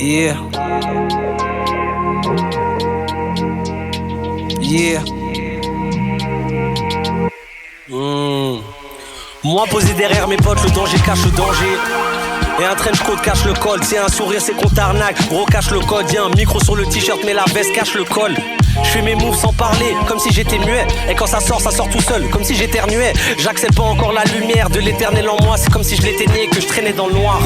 Yeah. Yeah. Moi posé derrière mes potes, le danger cache le danger. Et un trench coat cache le col. C'est un sourire, c'est qu'on t'arnaque. Gros cache le code. Y'a un micro sur le t-shirt, mais la veste cache le col. Je fais mes moves sans parler, comme si j'étais muet. Et quand ça sort tout seul, comme si j'éternuais. J'accepte pas encore la lumière de l'éternel en moi. C'est comme si je l'éteignais et que je traînais dans le noir.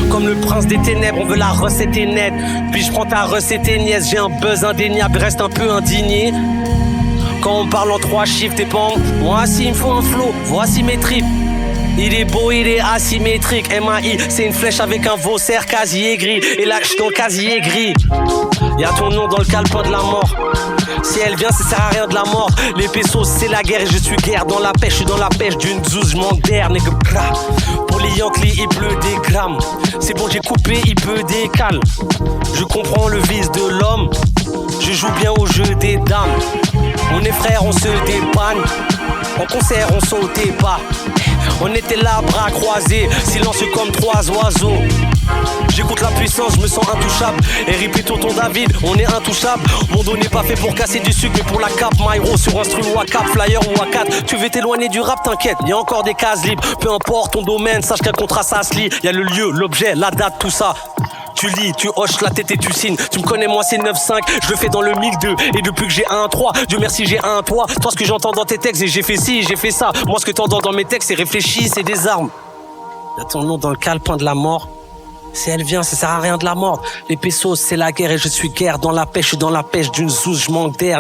Comme le prince des ténèbres, on veut la recette est nette. Puis je prends ta recette et nièce. J'ai un buzz indéniable, reste un peu indigné. Quand on parle en 3 chiffres, t'es pas en... Moi si il me faut un flow, voici mes tripes. Il est beau, il est asymétrique. MAI, c'est une flèche avec un vaussaire casier gris. Et là, j'suis dans le casier gris. Y'a ton nom dans le calepin de la mort. Si elle vient, ça sert à rien de la mort. Les pesos, c'est la guerre et je suis guerre dans la pêche. Je suis dans la pêche d'une zouze, j'manque d'air, nigga. Pour les Yankees, il pleut des grammes. C'est bon, j'ai coupé, il peut décaler. Je comprends le vice de l'homme. Je joue bien au jeu des dames. On est frères, on se dépanne. En concert, on sautait pas. On était là, bras croisés, silencieux comme 3 oiseaux. J'écoute la puissance, je me sens intouchable. Et répète tonton David, on est intouchable. Mon dos n'est pas fait pour casser du sucre, mais pour la cape. Myro sur instru ou à cap, flyer ou à 4. Tu veux t'éloigner du rap, t'inquiète, y'a encore des cases libres. Peu importe ton domaine, sache qu'un contrat ça se lit. Y'a le lieu, l'objet, la date, tout ça. Tu lis, tu hoches la tête et tu signes. Tu me connais, moi c'est 9-5, je le fais dans le mix 2. Et depuis que j'ai 1-3, Dieu merci j'ai un toit. Toi ce que j'entends dans tes textes, et j'ai fait ci, j'ai fait ça. Moi ce que t'entends dans mes textes, c'est réfléchi, c'est des armes. Y'a ton nom dans le calepin de la mort. Si elle vient, ça sert à rien de la mordre. Les pesos, c'est la guerre et je suis guerre dans la pêche, je suis dans la pêche d'une zouze, je manque d'air,